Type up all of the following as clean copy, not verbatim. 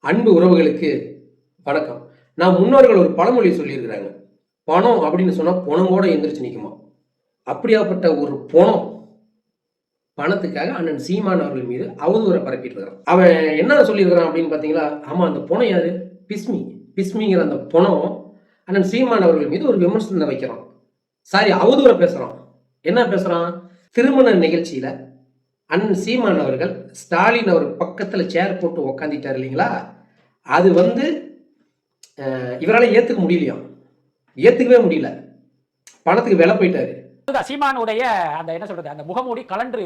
அன்பு உறவுகளுக்கு வணக்கம். நான் முன்னோர்கள் ஒரு பழமொழி சொல்லியிருக்கிறாங்க. பணம் அப்படின்னு சொன்னால் பணம் கூட எந்திரிச்சு நிற்குமா. அப்படியாப்பட்ட ஒரு பணத்துக்காக அண்ணன் சீமான் அவர்கள் மீது அவதூறை பரப்பிட்டு இருக்கிறான். அவன் என்ன சொல்லியிருக்கிறான் அப்படின்னு பார்த்தீங்களா, ஆமாம் அந்த பணம் யாரு, பிஸ்மிங்கிற அந்த பணம் அண்ணன் சீமான் அவர்கள் மீது ஒரு விமர்சனத்தை வைக்கிறான். சாரி, அவதூறை பேசுகிறான். என்ன பேசுகிறான்? திருமண நிகழ்ச்சியில் அண்ணன் சீமான் அவர்கள் ஸ்டாலின் அவர் பக்கத்தில் சேர் போட்டு உக்காந்துட்டார் இல்லைங்களா, அது இவரால் ஏற்றுக்க முடியலையா, ஏற்றுக்கவே முடியல. பணத்துக்கு விலை போயிட்டாரு. சீமானுடைய அந்த என்ன சொல்றது, அந்த முகமூடி கலன்று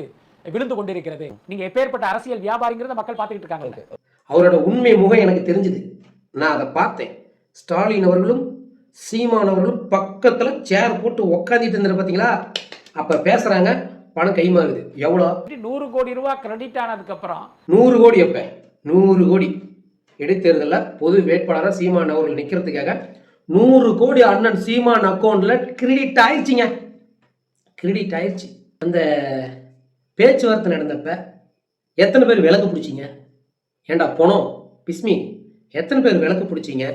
விழுந்து கொண்டிருக்கிறது. நீங்க எப்பேற்பட்ட அரசியல் வியாபாரிங்கிறத மக்கள் பார்த்துக்கிட்டு இருக்காங்க. அவரோட உண்மை முகம் எனக்கு தெரிஞ்சது. நான் அதை பார்த்தேன். ஸ்டாலின் அவர்களும் சீமான் அவர்களும் பக்கத்துல சேர் போட்டு உக்காந்துட்டு இருந்தாரு பாத்தீங்களா, அப்ப பேசுறாங்க. பணம் கைமாறுது. எவ்வளோ? 100 கோடி ரூபாய் கிரெடிட் ஆனதுக்கு அப்புறம் 100 கோடி. எப்ப 100 கோடி இடைத்தேர்தலில் பொது வேட்பாளராக சீமான் அவர்கள் நிற்கிறதுக்காக 100 கோடி அண்ணன் சீமான் அக்கௌண்ட்ல கிரெடிட் ஆயிடுச்சுங்க. கிரெடிட் ஆயிடுச்சு. அந்த பேச்சுவார்த்தை நடந்தப்ப எத்தனை பேர் விளக்கு பிடிச்சிங்க? ஏண்டா பணம் பிஸ்மி, எத்தனை பேர் விளக்கு பிடிச்சிங்க?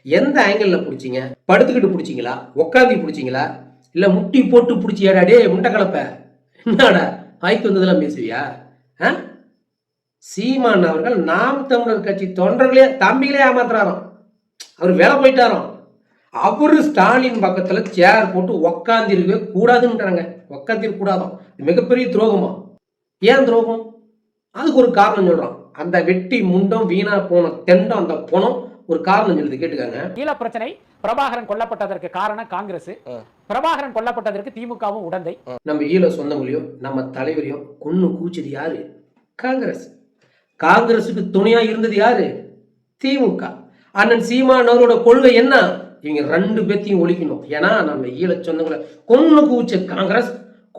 எந்த ஆங்கிளில் பிடிச்சிங்க? படுத்துக்கிட்டு பிடிச்சிங்களா, உட்காந்து பிடிச்சிங்களா, இல்லை முட்டி போட்டு பிடிச்சியாடா? டே முட்டை கலப்ப, என்னடா வாய்க்கு வந்ததெல்லாம் பேசுவியா? சீமான் அவர்கள் நாம் தமிழர் கட்சி தொண்டர்களே தம்பிகளே ஏமாத்துறாராம். அவர் வேலை போயிட்டாராம். அவரு ஸ்டாலின் பக்கத்துல சேர் போட்டு உக்காந்திருக்கவே கூடாதுன்றாங்க. உக்காந்திருக்க கூடாதான். மிகப்பெரிய துரோகமா. ஏன் துரோகம்? அதுக்கு ஒரு காரணம் சொல்றான். அந்த வெட்டி முண்டம் வீணா போன தெண்டம் அந்த பணம் ஒரு காரணம் சொல்லுது. கேட்டுக்காங்க. ஈழ பிரச்சனை பிரபாகரன் கொல்லப்பட்டதற்கு காரணம் காங்கிரஸ், பிரபாகரன் கொல்லப்பட்டதற்கு திமுகவும் உடந்தை. நம்ம ஈழ சொந்தங்களையும் நம்ம தலைவரையும் கொன்னு கூச்சது யாரு? காங்கிரஸ். காங்கிரசுக்கு துணையா இருந்தது யாரு? திமுக. அண்ணன் சீமான் அவரோட கொள்கை என்ன? இவங்க 2 பேத்தையும் ஒழிக்கணும். ஏன்னா நம்ம ஈழ சொந்தங்களை கொன்னு கூச்ச காங்கிரஸ்,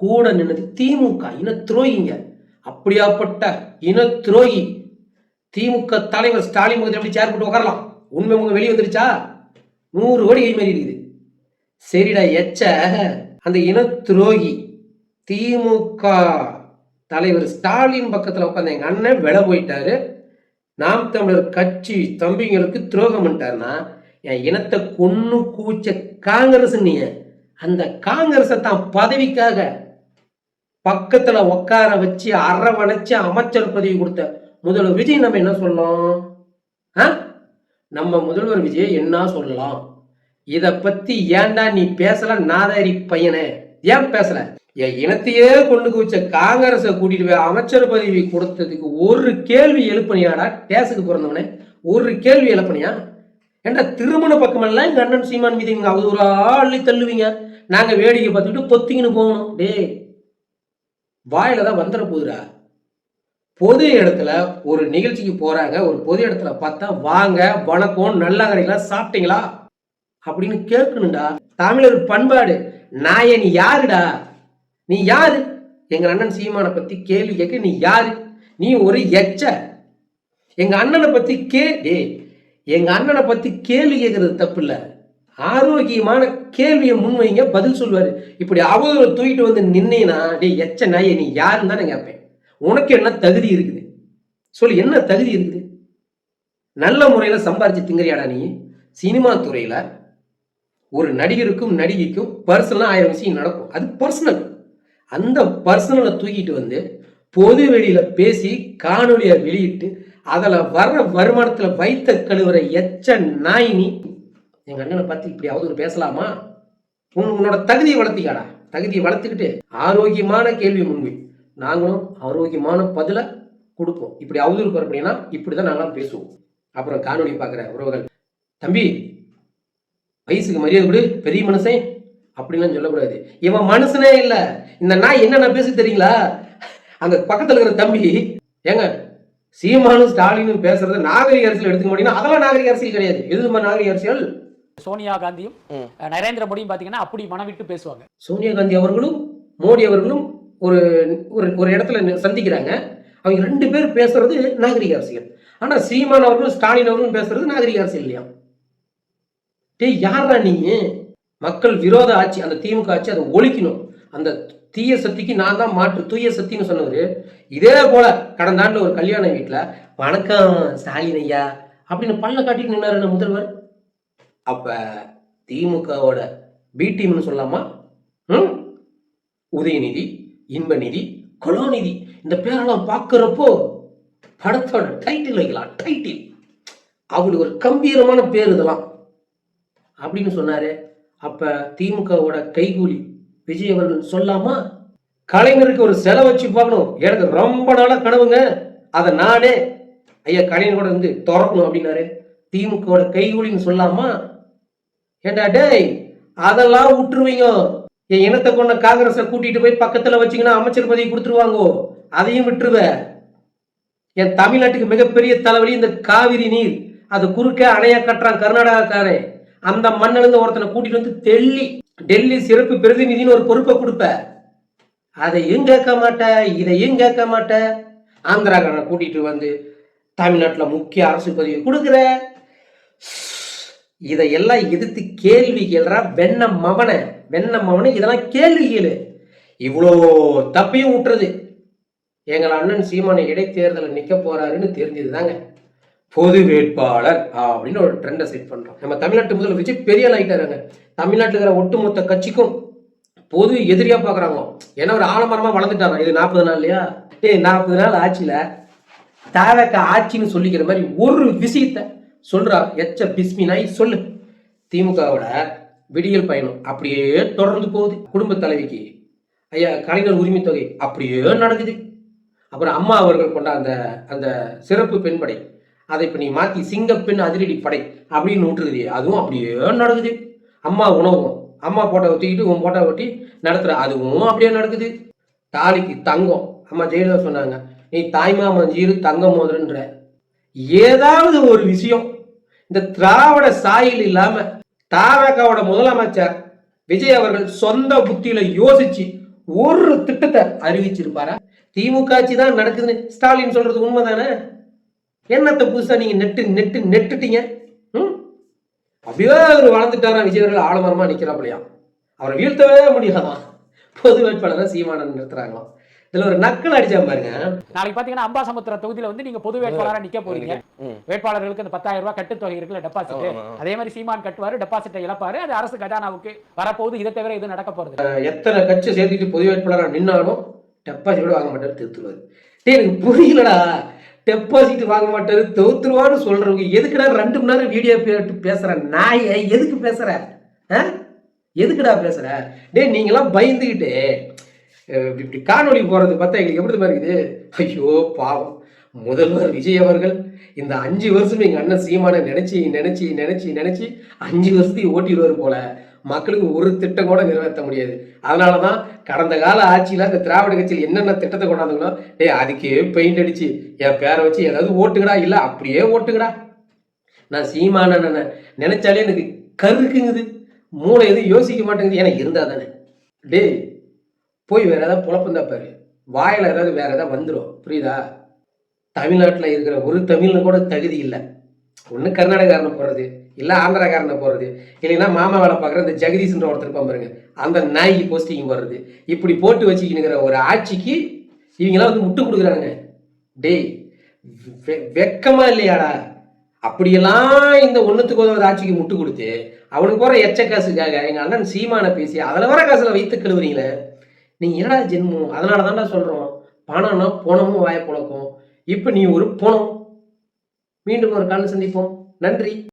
கூட நின்னது திமுக. இன துரோகிங்க. அப்படியாப்பட்ட இன துரோகி திமுக தலைவர் ஸ்டாலின் முகத்தில் எப்படி சேர் போட்டு உட்காரலாம்? உண்மை முகம் வெளியே வந்துருச்சா? 100 கோடி கை மாறி இருக்குது. சரிடா எச்ச, அந்த இன துரோகி திமுக தலைவர் ஸ்டாலின் பக்கத்தில் உட்காந்து எங்க அண்ணன் விலை போயிட்டாரு, நாம் தமிழர் கட்சி தம்பிங்களுக்கு துரோகம் பண்ணிட்டாருன்னா என் இனத்தை கொன்னு கூச்ச காங்கிரஸ், நீ அந்த காங்கிரஸை தான் பதவிக்காக பக்கத்துல உட்கார வச்சு அரவணைச்சு அமைச்சர் பதவி கொடுத்த முதல்வர் விஜய் நம்ம என்ன சொல்லலாம்? நம்ம முதல்வர் விஜய் என்ன சொல்லலாம்? இத பத்தி ஏன்டா நீ பேசல? நாதாரி பையனே, ஏன் பேசல? என் இனத்தையே கொண்டு குவிச்ச காங்கிரஸை கூட்டிட்டு போய் அமைச்சர் பதவி கொடுத்ததுக்கு ஒரு கேள்வி எழுப்பனியாடா? டேஸுக்கு பிறந்தவனே ஒரு கேள்வி எழுப்பனியா? ஏண்டா திருமண பக்கமெல்லாம் எங்க அண்ணன் சீமான் மீது இங்க அவதூறா அள்ளி தள்ளுவீங்க. நாங்க வேடிக்கை பார்த்துக்கிட்டு பொத்திக்கின்னு போகணும். டே வாயில தான் வந்துட போகுதுடா. பொது இடத்துல ஒரு நிகழ்ச்சிக்கு போறாங்க, ஒரு பொது இடத்துல பார்த்தா வாங்க வணக்கம் நல்லா கிடைக்கல சாப்பிட்டீங்களா அப்படின்னு கேட்கணும்டா. தமிழர் பண்பாடு. நாய நீ யாருடா? நீ யாரு? எங்க அண்ணன் சீமானை பத்தி கேள்வி கேட்க நீ யாரு? நீ ஒரு எச்ச. எங்க அண்ணனை பத்தி எங்க அண்ணனை பத்தி கேள்வி கேட்கறது தப்பு இல்ல. ஆரோக்கியமான கேள்வியை முன்வைங்க, பதில் சொல்லுவாரு. இப்படி அவதூறு தூக்கிட்டு வந்து நின்னீங்கன்னா டே எச்ச நாய நீ யாருன்னு தான் நான் கேட்பேன். உனக்கு என்ன தகுதி இருக்குது சொல்லு? என்ன தகுதி இருக்குது? நல்ல முறையில சம்பாரிச்சு திங்கறியாடா நீ? சினிமா துறையில ஒரு நடிகருக்கும் நடிகைக்கும் பர்சனலா 1000 விஷயம் நடக்கும். அது பர்சனல். அந்த பர்சனலை தூக்கிட்டு வந்து பொது வெளியில பேசி காணொலியை வெளியிட்டு அதுல வர்ற வருமானத்துல வைத்த கழுவுற எச்ச நாய் நீ. எங்க அண்ணனை பார்த்து இப்படி அவதூறு பேசலாமா? உன்னோட தகுதியை வளர்த்திக்காடா. தகுதியை வளர்த்துக்கிட்டு ஆரோக்கியமான கேள்வி முன்வை. நாங்களும் ஆரோக்கியமான பதில கொடுப்போம். இப்படி அவதூறு பரப்புனா இப்படிதான் நாங்களாம் பேசுவோம். அப்புறம் காணொலி பார்க்குற உறவுகள், தம்பி வயசுக்கு மரியாதை கொடு, பெரிய மனுஷன் அப்படின்லாம் சொல்லக்கூடாது. இவன் மனுஷனே இல்லை. இந்த நாய் என்னென்ன பேச தெரியுங்களா? அந்த பக்கத்தில் இருக்கிற தம்பி, ஏங்க சீமானும் ஸ்டாலினும் பேசுறது நாகரிக அரசியல் எடுத்துக்க மாட்டீங்கன்னா அதெல்லாம் நாகரிக அரசியல் கிடையாது. எதுமா நாகரிக அரசியல்? சோனியா காந்தியும் நரேந்திர மோடியும் பாத்தீங்கன்னா அப்படி மனம் விட்டு பேசுவாங்க. சோனியா காந்தி அவர்களும் மோடி அவர்களும் ஒரு ஒரு இடத்துல சந்திக்கிறாங்க. அவங்க 2 பேர் பேசுறது நாகரிக அரசியல். ஆனா சீமான் அவர்களும் ஸ்டாலின் அவர்களும் பேசுறது நாகரிக அரசியல் இல்லையா? டேய் யாரா நீ? மக்கள் விரோத ஆட்சி, அந்த திமுக ஆட்சி, அதை ஒழிக்கணும். அந்த தீய சக்திக்கு நான் தான் மாற்று, தூய சக்தின்னு சொன்னவர். இதே போல கடந்த ஆண்டு ஒரு கல்யாண வீட்டில் வணக்கம் ஸ்டாலின் ஐயா அப்படின்னு பல்ல காட்டிட்டு நின்னாரு முதல்வர். அப்ப திமுகவோட பி டீம்னு சொல்லலாமா? ம்? உதயநிதி, இன்பநிதி, கலாநிதி இந்த பேரெல்லாம் பார்க்கிறப்போ படத்தோட டைட்டில் வைக்கலாம். டைட்டில் அவளுக்கு ஒரு கம்பீரமான பேர் இதெல்லாம் அப்படின்னு சொன்னாரு. அப்ப திமுகவோட கைகூலி விஜய் அவர்கள் சொல்லாமா? கலைஞருக்கு ஒரு செலவு வச்சு பார்க்கணும், எனக்கு ரொம்ப நாளா கனவுங்க, அதை நானே ஐயா கலைஞர் கூட வந்து திறக்கணும் அப்படின்னாரு. திமுகவோட கைகூலின்னு சொல்லாமா? ஏண்டா டேய், அதெல்லாம் விட்டுருவீங்க. என் இனத்தை கொண்ட காங்கிரஸை கூட்டிட்டு போய் பக்கத்துல வச்சீங்கன்னா அமைச்சர் பதவி கொடுத்துருவாங்கோ, அதையும் விட்டுருவ. என் தமிழ்நாட்டுக்கு மிகப்பெரிய தலைவலி இந்த காவிரி நீர், அது குறுக்க அணையா கட்டுறான் கர்நாடகாக்காரன். அந்த மண்ணில இருந்து ஒருத்தனை கூட்டிட்டு வந்து டெல்லி சிறப்பு பிரதிநிதினு ஒரு பொறுப்பை கொடுப்ப, அதையும் கேட்க மாட்ட, இதையும் கேட்க மாட்ட. ஆந்திராக்காரனை கூட்டிட்டு வந்து தமிழ்நாட்டுல முக்கிய அரசு பதவி கொடுக்குற. இதையெல்லாம் எதிர்த்து கேள்வி கேள்றா வெண்ண மவனை. இதெல்லாம் கேள்வி கேளு. இவ்வளோ தப்பையும் விட்டுறது. எங்கள் அண்ணன் சீமானை இடைத்தேர்தலில் நிக்க போறாருன்னு தெரிஞ்சதுதாங்க பொது வேட்பாளர் அப்படின்னு ஒரு ட்ரெண்டை செட் பண்றோம். நம்ம தமிழ்நாட்டு முதல்வர் விஜய் பெரிய ஆயிட்டாருங்க. தமிழ்நாட்டில் இருக்கிற ஒட்டுமொத்த கட்சிக்கும் பொது எதிரியா பாக்குறாங்க. ஏன்னா ஒரு ஆலமரமா வளர்ந்துட்டாங்க. இது 40 நாள் இல்லையா? 40 நாள் ஆட்சியில தாவக ஆட்சின்னு சொல்லிக்கிற மாதிரி ஒரு விஷயத்த சொல்றா. எச்ச பிஸ்மி நாய் சொல்லு. திமுகவோட விடியல் பயணம் அப்படியே தொடர்ந்து போகுது. குடும்ப தலைவிக்கு ஐயா கலைஞர் உரிமை தொகை அப்படியே நடக்குது. அப்புறம் அம்மா அவர்கள் கொண்ட அந்த சிறப்பு பெண்படை, அதை இப்ப நீ மாத்தி சிங்கப்பெண் அதிரடி படை அப்படின்னு விட்டுருது, அதுவும் அப்படியே நடக்குது. அம்மா உணவும் அம்மா போட்டோ ஒட்டிக்கிட்டு உன் போட்டோ ஒட்டி நடத்துற, அதுவும் அப்படியே நடக்குது. தாலிக்கு தங்கம், அம்மா ஜெயலலிதா சொன்னாங்க, நீ தாய்மா மஞ்சீரு தங்கம் மோதுன்ற. ஏதாவது ஒரு விஷயம் இந்த திராவிட சாயில் இல்லாம தாவகாவோட முதலமைச்சர் விஜய் அவர்கள் சொந்த புத்தியில யோசிச்சு ஒரு திட்டத்தை அறிவிச்சிருப்பாரா? திமுக ஆட்சி தான் நடக்குதுன்னு ஸ்டாலின் சொல்றது உண்மைதானே? என்னத்தை புதுசா நீங்க நெட்டுட்டீங்க? அப்படியே அவர் வளர்ந்துட்டாரா விஜய் அவர்கள் ஆலமரமா நிக்கிறாப்லையா? அவரை வீழ்த்தவே முடியாதான். பொது வேட்பாளரை சீமானன் நிறுத்துறாங்களாம். இதுல ஒரு நக்கல் அடிச்சா பாருங்க. நாளைக்கு பாத்தீங்கன்னா அம்பாசமுத்திர தொகுதியில வந்து நீங்க பொது வேட்பாளரா நிக்க போறீங்க. வேட்பாளர்களுக்கு அந்த 10,000 ரூபாய் கட்டுத்தொகை இருக்குல்ல, டெபாசிட், அதே மாதிரி சீமான் கட்டுவாரு, டெபாசிட்டை இழப்பாரு. அது அரசு கஜானாவுக்கு வரப்போகுது. இதை தவிர எதுவும் நடக்க போறது? எத்தனை கட்சி சேர்த்துட்டு பொது வேட்பாளராக நின்னாலும் டெபாசிட் வாங்க மாட்டாரு, திருத்துருவாரு. எனக்கு புரியலடா. டெபாசிட் வாங்க மாட்டாரு, தோத்துருவான்னு சொல்றவங்க எதுக்குடா 2 மணி நேரம் வீடியோ பேசுற நாய? எதுக்கு பேசுற? எதுக்குடா பேசுற? நீங்களாம் பயந்துகிட்டு இப்படி காணொலி போறது பார்த்தா எங்களுக்கு எப்படி மாதிரி இருக்குது. ஐயோ பாவம், முதல்வர் விஜய் அவர்கள் இந்த 5 வருஷம் எங்க அண்ணன் சீமான நினைச்சு 5 வருஷத்தையும் ஓட்டிடுவார் போல. மக்களுக்கு ஒரு திட்டம் கூட நிறைவேற்ற முடியாது. அதனாலதான் கடந்த கால ஆட்சியில இந்த திராவிட கட்சியில் என்னென்ன திட்டத்தை கொண்டாந்துங்களோ, அதுக்கே பெயிண்ட் அடிச்சு என் பேரை வச்சு ஏதாவது ஓட்டுக்கடா, இல்ல அப்படியே ஓட்டுக்கடா. நான் சீமான நினைச்சாலே எனக்கு கருக்குங்குது, மூளை எதுவும் யோசிக்க மாட்டேங்குது. ஏன்னா இருந்தா தானே போய் வேற ஏதாவது புலப்பந்தா பாரு, வாயில ஏதாவது வேற ஏதாவது வந்துடும். புரியுதா? தமிழ்நாட்டில் இருக்கிற ஒரு தமிழ்னு கூட தகுதி இல்லை. ஒன்று கர்நாடகாரனை போடுறது, இல்லை ஆந்திராக்காரனை போடுறது, இல்லைன்னா மாமா வேலை பார்க்குற இந்த ஜெகதீஷ்ன்ற ஒருத்தர் பாருங்க, அந்த நாய்க்கு போஸ்டிங் போடுறது. இப்படி போட்டு வச்சுக்கினுங்கிற ஒரு ஆட்சிக்கு இவங்கெல்லாம் வந்து முட்டு கொடுக்குறாங்க. வெக்கமா இல்லையாடா? அப்படியெல்லாம் இந்த 1த்துக்கு 1 ஆட்சிக்கு முட்டு கொடுத்து அவனுக்கு போற எச்ச காசுக்காக எங்க அண்ணன் சீமான பேசி அதில் வர காசுல வைத்து கழுவுறீங்களே, நீங்க என்னடா ஜென்மம்? அதனால தான்டா சொல்றோம், பணம்னா போனமும் வாய புழக்கும். இப்ப நீ ஒரு போனம். மீண்டும் ஒரு காலம் சந்திப்போம். நன்றி.